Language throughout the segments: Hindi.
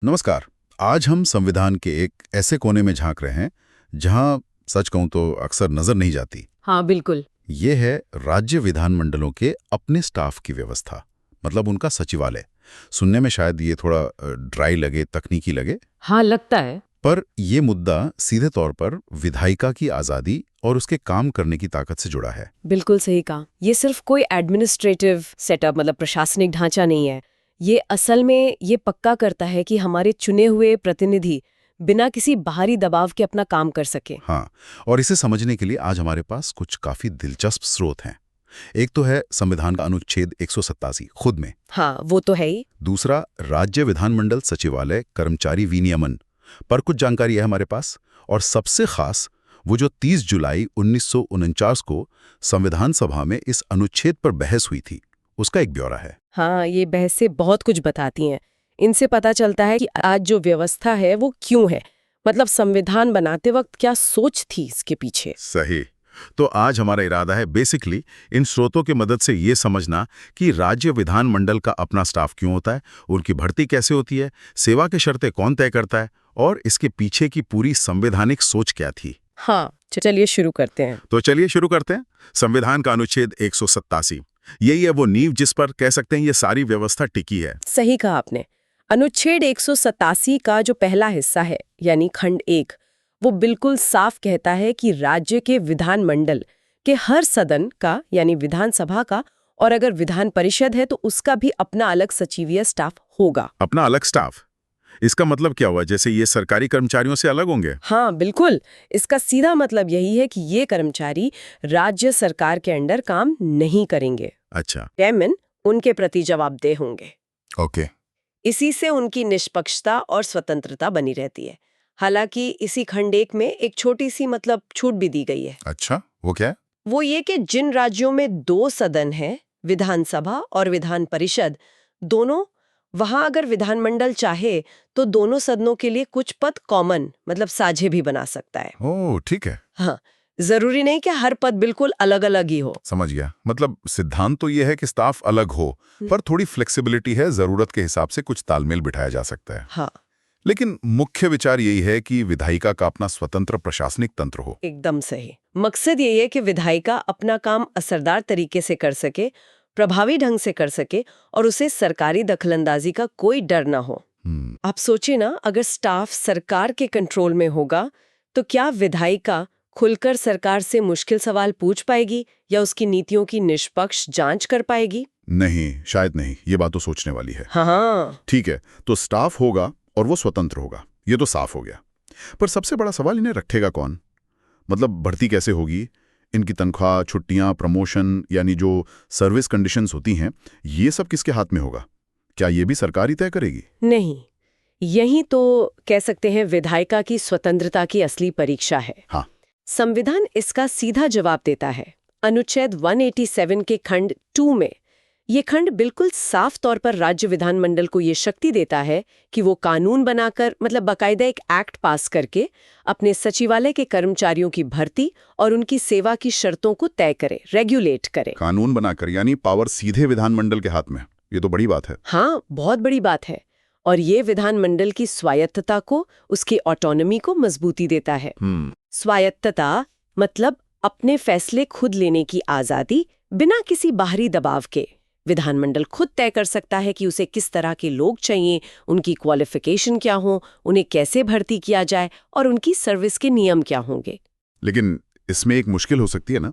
नमस्कार। आज हम संविधान के एक ऐसे कोने में झांक रहे हैं जहां सच कहूं तो अक्सर नजर नहीं जाती। हाँ बिल्कुल। ये है राज्य विधानमंडलों के अपने स्टाफ की व्यवस्था, मतलब उनका सचिवालय। सुनने में शायद ये थोड़ा ड्राई लगे, तकनीकी लगे, हाँ लगता है। पर ये मुद्दा सीधे तौर पर विधायिका की आजादी और उसके काम करने की ताकत से जुड़ा है। बिल्कुल सही कहा। ये सिर्फ कोई एडमिनिस्ट्रेटिव सेटअप मतलब प्रशासनिक ढांचा नहीं है। ये असल में ये पक्का करता है कि हमारे चुने हुए प्रतिनिधि बिना किसी बाहरी दबाव के अपना काम कर सके। हाँ, और इसे समझने के लिए आज हमारे पास कुछ काफी दिलचस्प स्रोत हैं। एक तो है संविधान का अनुच्छेद 187 खुद में। हाँ वो तो है ही। दूसरा, राज्य विधानमंडल सचिवालय कर्मचारी विनियमन पर कुछ जानकारी है हमारे पास। और सबसे खास वो जो 30 जुलाई 1949 को संविधान सभा में इस अनुच्छेद पर बहस हुई थी, उसका एक ब्यौरा है। हाँ ये बहसें बहुत कुछ बताती हैं। इनसे पता चलता है कि आज जो व्यवस्था है वो क्यों है, मतलब संविधान बनाते वक्त क्या सोच थी इसके पीछे। सही। तो आज हमारा इरादा है बेसिकली इन स्रोतों की मदद से ये समझना कि राज्य विधानमंडल का अपना स्टाफ क्यों होता है, उनकी भर्ती कैसे होती है, सेवा की शर्तें कौन तय करता है और इसके पीछे की पूरी संवैधानिक सोच क्या थी। हाँ चलिए शुरू करते हैं। तो चलिए शुरू करते हैं। संविधान का अनुच्छेद 187, यही है वो नींव जिस पर कह सकते हैं ये सारी व्यवस्था टिकी है। सही कहा आपने। अनुच्छेद 187 का जो पहला हिस्सा है यानी खंड 1, वो बिल्कुल साफ कहता है कि राज्य के विधानमंडल के हर सदन का यानी विधानसभा का, और अगर विधान परिषद है तो उसका भी अपना अलग सचिवीय स्टाफ होगा। अपना अलग स्टाफ? इसका मतलब क्या हुआ, जैसे ये सरकारी कर्मचारियों से अलग होंगे? हाँ बिल्कुल। इसका सीधा मतलब यही है कि ये कर्मचारी राज्य सरकार के अंडर काम नहीं करेंगे। अच्छा। चेयरमैन उनके प्रति जवाबदेह होंगे। ओके। इसी से उनकी निष्पक्षता और स्वतंत्रता बनी रहती है। हालांकि इसी खंड 1 में एक छोटी सी मतलब छूट भी दी गई है। अच्छा, वो क्या है? वो ये कि जिन राज्यों में 2 सदन हैं, विधानसभा और विधान परिषद दोनों, वहां अगर विधानमंडल चाहे तो दोनों सदनों के लिए कुछ पद कॉमन मतलब साझे भी बना सकता है। ओह ठीक है। हाँ, जरूरी नहीं कि हर पद बिल्कुल अलग अलग ही हो। समझ गया। मतलब सिद्धांत तो ये है कि स्टाफ अलग हो, पर थोड़ी फ्लेक्सिबिलिटी है, जरूरत के हिसाब से कुछ तालमेल बिठाया जा सकता है। हाँ लेकिन मुख्य विचार यही है कि विधायिका का अपना स्वतंत्र प्रशासनिक तंत्र हो। एकदम सही। मकसद यही है कि विधायिका अपना काम असरदार तरीके से कर सके, प्रभावी ढंग से कर सके और उसे सरकारी दखलंदाजी का कोई डर ना हो। आप सोचिए ना, अगर स्टाफ सरकार के कंट्रोल में होगा तो क्या विधायिका खुलकर सरकार से मुश्किल सवाल पूछ पाएगी या उसकी नीतियों की निष्पक्ष जांच कर पाएगी? नहीं, शायद नहीं। ये बात तो सोचने वाली है। हाँ ठीक है, तो स्टाफ होगा और वो स्वतंत्र होगा, ये तो साफ हो गया। पर सबसे बड़ा सवाल, इन्हें रखेगा कौन? मतलब भर्ती कैसे होगी, इनकी तनख्वाह, छुट्टियां, प्रमोशन यानी जो सर्विस कंडीशंस होती हैं, ये सब किसके हाथ में होगा? क्या ये भी सरकार ही तय करेगी? नहीं, यही तो कह सकते हैं विधायिका की स्वतंत्रता की असली परीक्षा है। हाँ। संविधान इसका सीधा जवाब देता है। अनुच्छेद 187 के खंड 2 में ये खंड बिल्कुल साफ तौर पर राज्य विधानमंडल को ये शक्ति देता है कि वो कानून बनाकर मतलब बाकायदा एक एक्ट पास करके अपने सचिवालय के कर्मचारियों की भर्ती और उनकी सेवा की शर्तों को तय करे, रेगुलेट करे। कानून बनाकर, यानी पावर सीधे विधानमंडल के हाथ में। ये तो बड़ी बात है। हाँ बहुत बड़ी बात है। और ये विधानमंडल की स्वायत्तता को, उसकी ऑटोनॉमी को मजबूती देता है। स्वायत्तता मतलब अपने फैसले खुद लेने की आजादी, बिना किसी बाहरी दबाव के। विधानमंडल खुद तय कर सकता है कि उसे किस तरह के लोग चाहिए, उनकी क्वालिफिकेशन क्या हो, उन्हें कैसे भर्ती किया जाए और उनकी सर्विस के नियम क्या होंगे। लेकिन इसमें एक मुश्किल हो सकती है ना।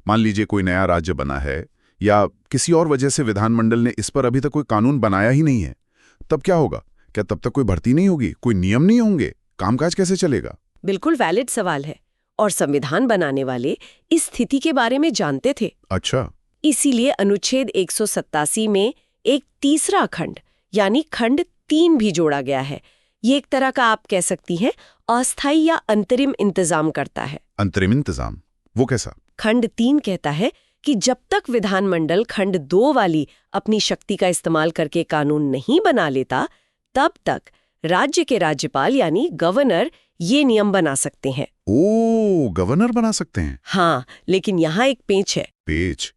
मान लीजिए कोई नया राज्य बना है या किसी और वजह से विधानमंडल ने इस पर अभी तक कोई कानून बनाया ही नहीं है, तब क्या होगा? क्या तब तक कोई भर्ती नहीं होगी, कोई नियम नहीं होंगे, कामकाज कैसे चलेगा? बिल्कुल वैलिड सवाल है और संविधान बनाने वाले इस स्थिति के बारे में जानते थे। अच्छा। इसीलिए अनुच्छेद 187 में एक तीसरा खंड यानी खंड 3 भी जोड़ा गया है। ये एक तरह का, आप कह सकती हैं, अस्थायी या अंतरिम इंतजाम करता है। अंतरिम इंतजाम? वो कैसा? खंड 3 कहता है कि जब तक विधानमंडल खंड 2 वाली अपनी शक्ति का इस्तेमाल करके कानून नहीं बना लेता, तब तक राज्य के राज्यपाल यानी गवर्नर ये नियम बना सकते हैं। ओ, गवर्नर बना सकते हैं? हाँ, लेकिन यहाँ एक पेच है। पेच?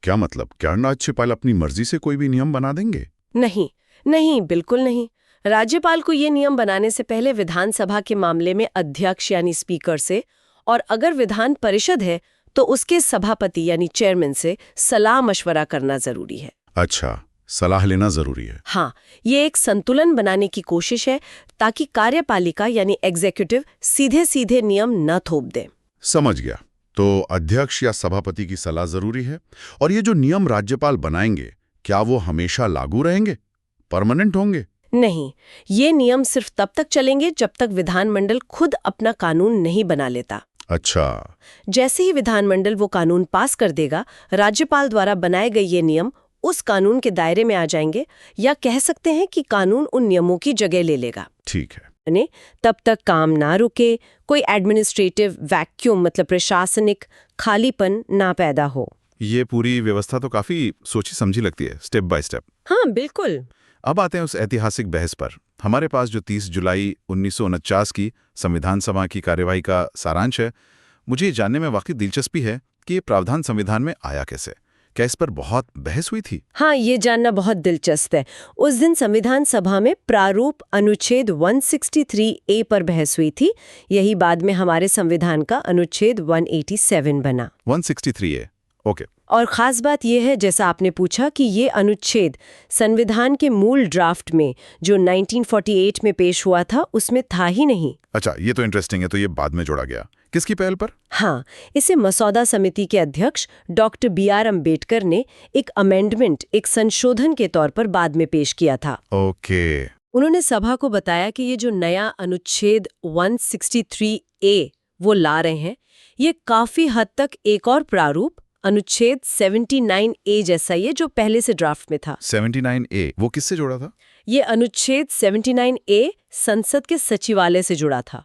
क्या मतलब? क्या राज्यपाल अपनी मर्जी से कोई भी नियम बना देंगे? नहीं नहीं, बिल्कुल नहीं। राज्यपाल को ये नियम बनाने से पहले विधानसभा के मामले में अध्यक्ष यानी स्पीकर से, और अगर विधान परिषद है तो उसके सभापति यानी चेयरमैन से सलाह मशवरा करना जरूरी है। अच्छा, सलाह लेना जरूरी है। हाँ, ये एक संतुलन बनाने की कोशिश है ताकि कार्यपालिका यानी एग्जीक्यूटिव सीधे सीधे नियम न थोप दे। समझ गया। तो अध्यक्ष या सभापति की सलाह जरूरी है। और ये जो नियम राज्यपाल बनाएंगे, क्या वो हमेशा लागू रहेंगे, परमानेंट होंगे? नहीं, ये नियम सिर्फ तब तक चलेंगे जब तक विधानमंडल खुद अपना कानून नहीं बना लेता। अच्छा। जैसे ही विधानमंडल वो कानून पास कर देगा, राज्यपाल द्वारा बनाए गए ये नियम उस कानून के दायरे में आ जाएंगे, या कह सकते हैं कि कानून उन नियमों की जगह ले लेगा। ठीक है। तब तक काम ना रुके, कोई एडमिनिस्ट्रेटिव वैक्यूम मतलब प्रशासनिक खालीपन ना पैदा हो। ये पूरी व्यवस्था तो काफी सोची समझी लगती है, स्टेप बाय स्टेप। हाँ, बिल्कुल। अब आते हैं उस ऐतिहासिक बहस पर। हमारे पास जो 30 जुलाई 1949 की संविधान सभा की कार्यवाही का सारांश है, मुझे ये जानने में वाकई दिलचस्पी है कि ये प्रावधान संविधान में आया कैसे। क्या इस पर बहुत बहस हुई थी? हाँ, ये जानना बहुत दिलचस्प है। उस दिन संविधान सभा में प्रारूप अनुच्छेद 163A पर बहस हुई थी। यही बाद में हमारे संविधान का अनुच्छेद 187 बना। 163A, okay. और खास बात यह है, जैसा आपने पूछा, कि ये अनुच्छेद संविधान के मूल ड्राफ्ट में जो 1948 में पेश हुआ था उसमें था ही नहीं। अच्छा, ये तो इंटरेस्टिंग है। तो ये बाद में जोड़ा गया, किसकी पहल पर? हाँ, इसे मसौदा समिति के अध्यक्ष डॉक्टर B.R. अम्बेडकर ने एक अमेंडमेंट, एक संशोधन के तौर पर बाद में पेश किया था। ओके। उन्होंने सभा को बताया कि ये जो नया अनुच्छेद 163A वो ला रहे हैं, ये काफी हद तक एक और प्रारूप अनुच्छेद 79A जैसा ही है जो पहले से ड्राफ्ट में था। 79A, वो किससे जोड़ा था? ये अनुच्छेद 79A संसद के सचिवालय से जुड़ा था,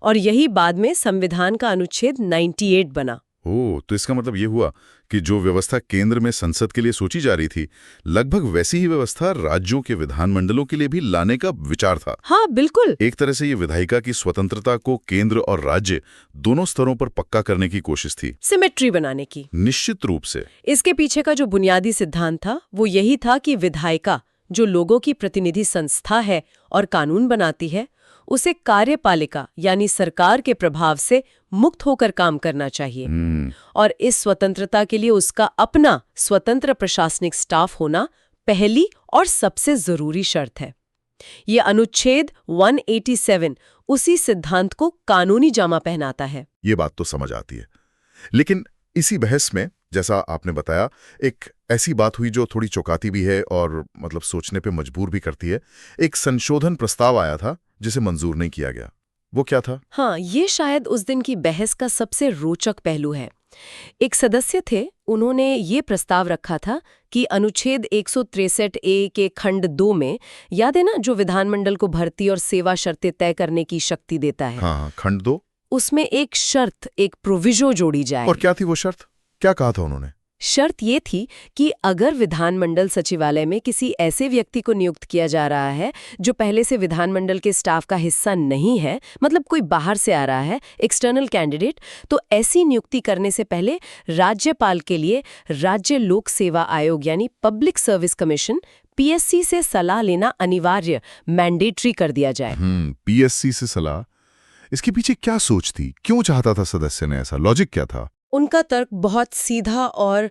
और यही बाद में संविधान का अनुच्छेद 98 बना। ओह, तो इसका मतलब ये हुआ कि जो व्यवस्था केंद्र में संसद के लिए सोची जा रही थी, लगभग वैसी ही व्यवस्था राज्यों के विधानमंडलों के लिए भी लाने का विचार था। हाँ, बिल्कुल। एक तरह से ये विधायिका की स्वतंत्रता को केंद्र और राज्य दोनों स्तरों पर पक्का करने की कोशिश थी, सिमेट्री बनाने की। निश्चित रूप से। इसके पीछे का जो बुनियादी सिद्धांत था वो यही था कि विधायिका, जो लोगों की प्रतिनिधि संस्था है और कानून बनाती है, उसे कार्यपालिका यानी सरकार के प्रभाव से मुक्त होकर काम करना चाहिए। और इस स्वतंत्रता के लिए उसका अपना स्वतंत्र प्रशासनिक स्टाफ होना पहली और सबसे जरूरी शर्त है। ये अनुच्छेद 187 उसी सिद्धांत को कानूनी जामा पहनाता है। ये बात तो समझ आती है। लेकिन इसी बहस में, जैसा आपने बताया, एक ऐसी बात हुई जो थोड़ी चौंकाती भी है और मतलब सोचने पे मजबूर भी करती है। एक संशोधन प्रस्ताव आया था जिसे मंजूर नहीं किया गया। वो क्या था? हाँ, ये शायद उस दिन की बहस का सबसे रोचक पहलू है। एक सदस्य थे, उन्होंने ये प्रस्ताव रखा था कि अनुच्छेद 163A के खंड 2 में, याद है ना, जो विधानमंडल को भर्ती और सेवा शर्तें तय करने की शक्ति देता है। हाँ, खंड 2। उसमें एक शर्त, एक प्रोविजो जोड़ी जाए। और क्या थी वो शर्त? क्या कहा था उन्होंने? शर्त ये थी कि अगर विधानमंडल सचिवालय में किसी ऐसे व्यक्ति को नियुक्त किया जा रहा है जो पहले से विधानमंडल के स्टाफ का हिस्सा नहीं है, मतलब कोई बाहर से आ रहा है, एक्सटर्नल कैंडिडेट, तो ऐसी नियुक्ति करने से पहले राज्यपाल के लिए राज्य लोक सेवा आयोग यानी पब्लिक सर्विस कमीशन PSC से सलाह लेना अनिवार्य, मैंडेटरी कर दिया जाए। PSC से सलाह? इसके पीछे क्या सोच थी? क्यों चाहता था सदस्य ने ऐसा? लॉजिक क्या था? उनका तर्क बहुत सीधा और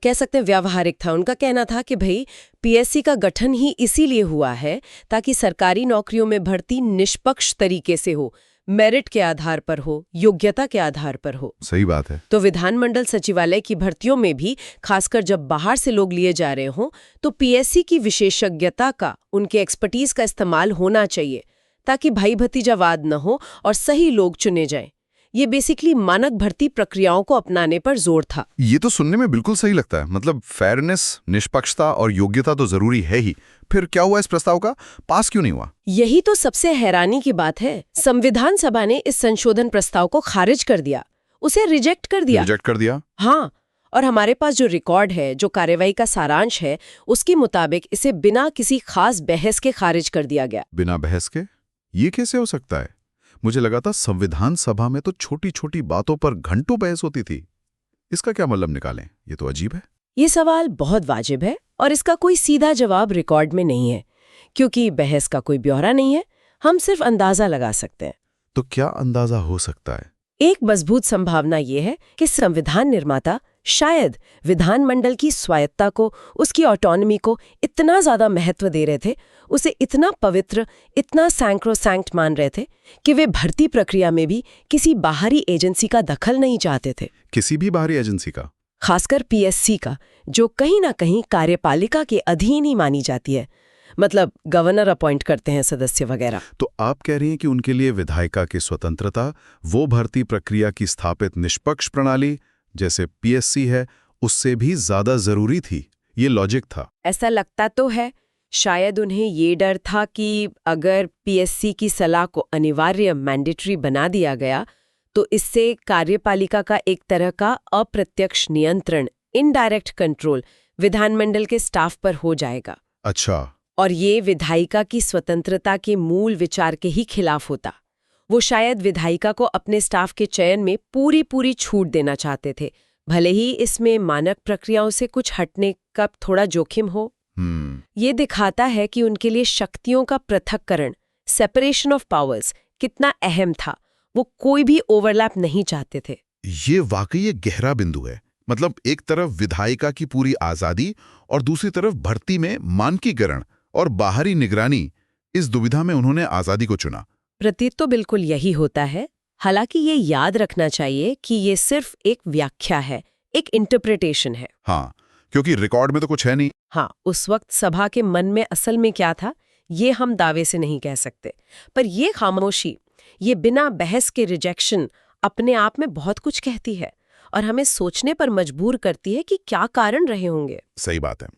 कह सकते हैं व्यावहारिक था। उनका कहना था कि भाई, PSC का गठन ही इसीलिए हुआ है ताकि सरकारी नौकरियों में भर्ती निष्पक्ष तरीके से हो, मेरिट के आधार पर हो, योग्यता के आधार पर हो। सही बात है। तो विधानमंडल सचिवालय की भर्तियों में भी, खासकर जब बाहर से लोग लिए जा रहे हों, तो PSC की विशेषज्ञता का, उनके एक्सपर्टीज का इस्तेमाल होना चाहिए ताकि भाई भतीजावाद न हो और सही लोग चुने जाएं। ये बेसिकली मानक भर्ती प्रक्रियाओं को अपनाने पर जोर था। ये तो सुनने में बिल्कुल सही लगता है। मतलब फेयरनेस, निष्पक्षता और योग्यता तो जरूरी है ही। फिर क्या हुआ इस प्रस्ताव का? पास क्यों नहीं हुआ? यही तो सबसे हैरानी की बात है। संविधान सभा ने इस संशोधन प्रस्ताव को खारिज कर दिया, उसे रिजेक्ट कर दिया। रिजेक्ट कर दिया? हाँ, और हमारे पास जो रिकॉर्ड है, जो कार्यवाही का सारांश है, उसके मुताबिक इसे बिना किसी खास बहस के खारिज कर दिया गया। बिना बहस के? ये कैसे हो सकता है? मुझे लगा था संविधान सभा में तो छोटी छोटी बातों पर घंटों बहस होती थी। इसका क्या मतलब निकालें? ये तो अजीब है। ये सवाल बहुत वाजिब है और इसका कोई सीधा जवाब रिकॉर्ड में नहीं है, क्योंकि बहस का कोई ब्यौरा नहीं है, हम सिर्फ अंदाजा लगा सकते हैं। तो क्या अंदाजा हो सकता है? एक मजबूत संभावना ये है कि संविधान निर्माता शायद विधानमंडल की स्वायत्ता को, उसकी ऑटोनॉमी को इतना ज्यादा महत्व दे रहे थे, उसे इतना पवित्र, इतना सैंक्रोसैंक्ट मान रहे थे कि वे भर्ती प्रक्रिया में भी किसी बाहरी एजेंसी का दखल नहीं चाहते थे। किसी भी बाहरी एजेंसी का? खासकर पीएससी का, जो कहीं ना कहीं कार्यपालिका के अधीन ही मानी जाती है। मतलब गवर्नर अपॉइंट करते हैं सदस्य वगैरह। तो आप कह रही हैं कि उनके लिए विधायिका की स्वतंत्रता, वो भर्ती प्रक्रिया की स्थापित निष्पक्ष प्रणाली जैसे पीएससी है, उससे भी ज्यादा जरूरी थी। ये लॉजिक था। ऐसा लगता तो है। शायद उन्हें ये डर था कि अगर पीएससी की सलाह को अनिवार्य मैंडेटरी बना दिया गया तो इससे कार्यपालिका का एक तरह का अप्रत्यक्ष नियंत्रण, इनडायरेक्ट कंट्रोल विधानमंडल के स्टाफ पर हो जाएगा। अच्छा। और ये विधायिका की स्वतंत्रता के मूल विचार के ही खिलाफ होता। वो शायद विधायिका को अपने स्टाफ के चयन में पूरी छूट देना चाहते थे, भले ही इसमें मानक प्रक्रियाओं से कुछ हटने का थोड़ा जोखिम हो। ये दिखाता है कि उनके लिए शक्तियों का पृथक्करण, सेपरेशन ऑफ पावर्स, कितना अहम था। वो कोई भी ओवरलैप नहीं चाहते थे। ये वाकई एक गहरा बिंदु है। मतलब एक तरफ विधायिका की पूरी आजादी और दूसरी तरफ भर्ती में मानकीकरण और बाहरी निगरानी। इस दुविधा में उन्होंने आजादी को चुना। प्रतीत तो बिल्कुल यही होता है। हालांकि ये याद रखना चाहिए कि ये सिर्फ एक व्याख्या है, एक इंटरप्रिटेशन है। हाँ, क्योंकि रिकॉर्ड में तो कुछ है नहीं। हाँ, उस वक्त सभा के मन में असल में क्या था, ये हम दावे से नहीं कह सकते। पर ये खामोशी, ये बिना बहस के रिजेक्शन अपने आप में बहुत कुछ कहती है और हमें सोचने पर मजबूर करती है कि क्या कारण रहे होंगे। सही बात है।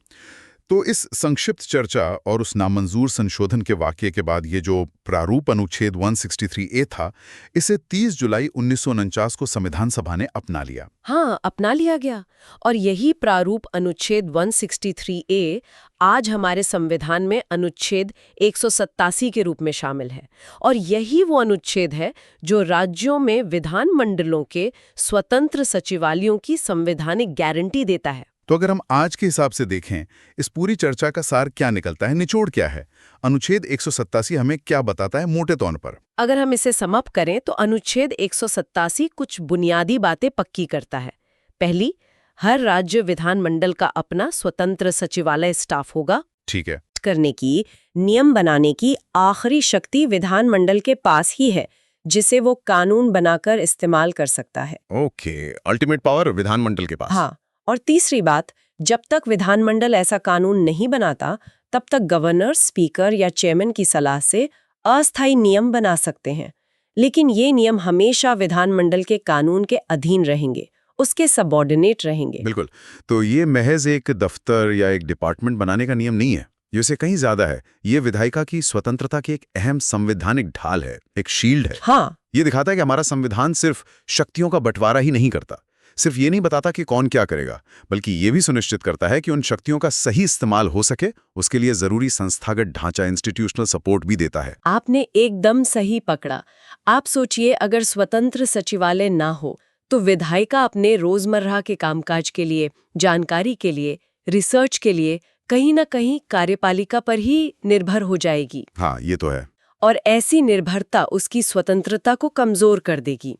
तो इस संक्षिप्त चर्चा और उस नामंजूर संशोधन के वाकये के बाद ये जो प्रारूप अनुच्छेद 163A था, इसे 30 जुलाई 1949 को संविधान सभा ने अपना लिया। हाँ, अपना लिया गया। और यही प्रारूप अनुच्छेद 163A आज हमारे संविधान में अनुच्छेद 187 के रूप में शामिल है। और यही वो अनुच्छेद है जो राज्यों में विधानमंडलों के स्वतंत्र सचिवालयों की संवैधानिक गारंटी देता है। तो अगर हम आज के हिसाब से देखें, इस पूरी चर्चा का सार क्या निकलता है, निचोड़ क्या है? अनुच्छेद 187 हमें क्या बताता है मोटे तौर पर? अगर हम इसे समअप करें तो अनुच्छेद 187 कुछ बुनियादी बातें पक्की करता है। पहली, हर राज्य विधानमंडल का अपना स्वतंत्र सचिवालय स्टाफ होगा। ठीक है। करने की, नियम बनाने की आखिरी शक्ति विधानमंडल के पास ही है, जिसे वो कानून बनाकर इस्तेमाल कर सकता है। ओके, अल्टीमेट पावर विधानमंडल के पास। हाँ, और तीसरी बात, जब तक विधानमंडल ऐसा कानून नहीं बनाता, तब तक गवर्नर, स्पीकर या चेयरमैन की सलाह से अस्थायी नियम बना सकते हैं। लेकिन ये नियम हमेशा विधानमंडल के कानून के अधीन रहेंगे, उसके सबऑर्डिनेट रहेंगे। बिल्कुल। तो ये महज एक दफ्तर या एक डिपार्टमेंट बनाने का नियम नहीं है, ये उससे कहीं ज्यादा है। ये विधायिका की स्वतंत्रता की एक अहम संवैधानिक ढाल है, एक शील्ड है। हाँ, ये दिखाता है कि हमारा संविधान सिर्फ शक्तियों का बंटवारा ही नहीं करता, सिर्फ ये नहीं बताता कि कौन क्या करेगा, बल्कि ये भी सुनिश्चित करता है कि उन शक्तियों का सही इस्तेमाल हो सके, उसके लिए जरूरी संस्थागत ढांचा, इंस्टीट्यूशनल सपोर्ट भी देता है। आपने एकदम सही पकड़ा। आप सोचिए, अगर स्वतंत्र सचिवालय ना हो तो विधायिका अपने रोजमर्रा के कामकाज के लिए, जानकारी के लिए, रिसर्च के लिए कहीं ना कहीं कार्यपालिका पर ही निर्भर हो जाएगी। हाँ, ये तो है। और ऐसी निर्भरता उसकी स्वतंत्रता को कमजोर कर देगी।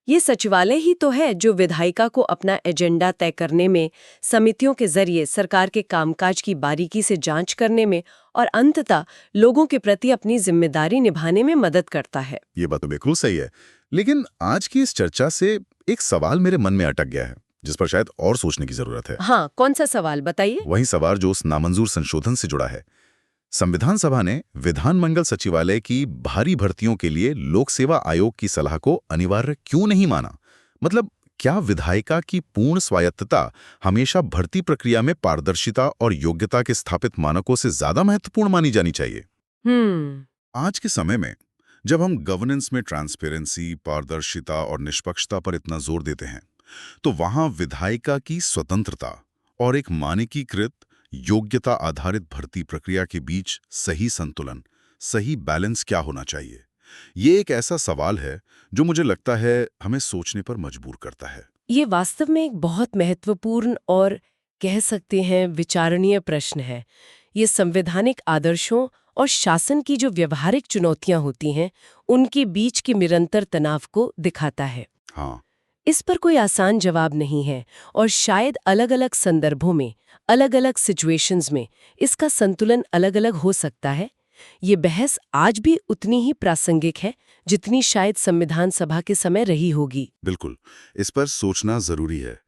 ये सचिवालय ही तो है जो विधायिका को अपना एजेंडा तय करने में, समितियों के जरिए सरकार के कामकाज की बारीकी से जांच करने में और अंततः लोगों के प्रति अपनी जिम्मेदारी निभाने में मदद करता है। ये बात तो बिल्कुल सही है। लेकिन आज की इस चर्चा से एक सवाल मेरे मन में अटक गया है, जिस पर शायद और सोचने की जरूरत है। हाँ, कौन सा सवाल बताइए? वही सवाल जो उस नामंजूर संशोधन से जुड़ा है। संविधान सभा ने विधानमंडल सचिवालय की भारी भर्तियों के लिए लोक सेवा आयोग की सलाह को अनिवार्य क्यों नहीं माना? मतलब क्या विधायिका की पूर्ण स्वायत्तता हमेशा भर्ती प्रक्रिया में पारदर्शिता और योग्यता के स्थापित मानकों से ज्यादा महत्वपूर्ण मानी जानी चाहिए? आज के समय में जब हम गवर्नेंस में ट्रांसपेरेंसी, पारदर्शिता और निष्पक्षता पर इतना जोर देते हैं, तो वहां विधायिका की स्वतंत्रता और एक मानकीकृत योग्यता आधारित भर्ती प्रक्रिया के बीच सही संतुलन, सही बैलेंस क्या होना चाहिए? ये एक ऐसा सवाल है जो मुझे लगता है हमें सोचने पर मजबूर करता है। ये वास्तव में एक बहुत महत्वपूर्ण और कह सकते हैं विचारणीय प्रश्न है। ये संवैधानिक आदर्शों और शासन की जो व्यवहारिक चुनौतियां होती हैं उनके बीच के निरंतर तनाव को दिखाता है। हाँ, इस पर कोई आसान जवाब नहीं है और शायद अलग-अलग संदर्भों में, अलग-अलग सिचुएशंस में इसका संतुलन अलग-अलग हो सकता है। ये बहस आज भी उतनी ही प्रासंगिक है जितनी शायद संविधान सभा के समय रही होगी। बिल्कुल। इस पर सोचना जरूरी है।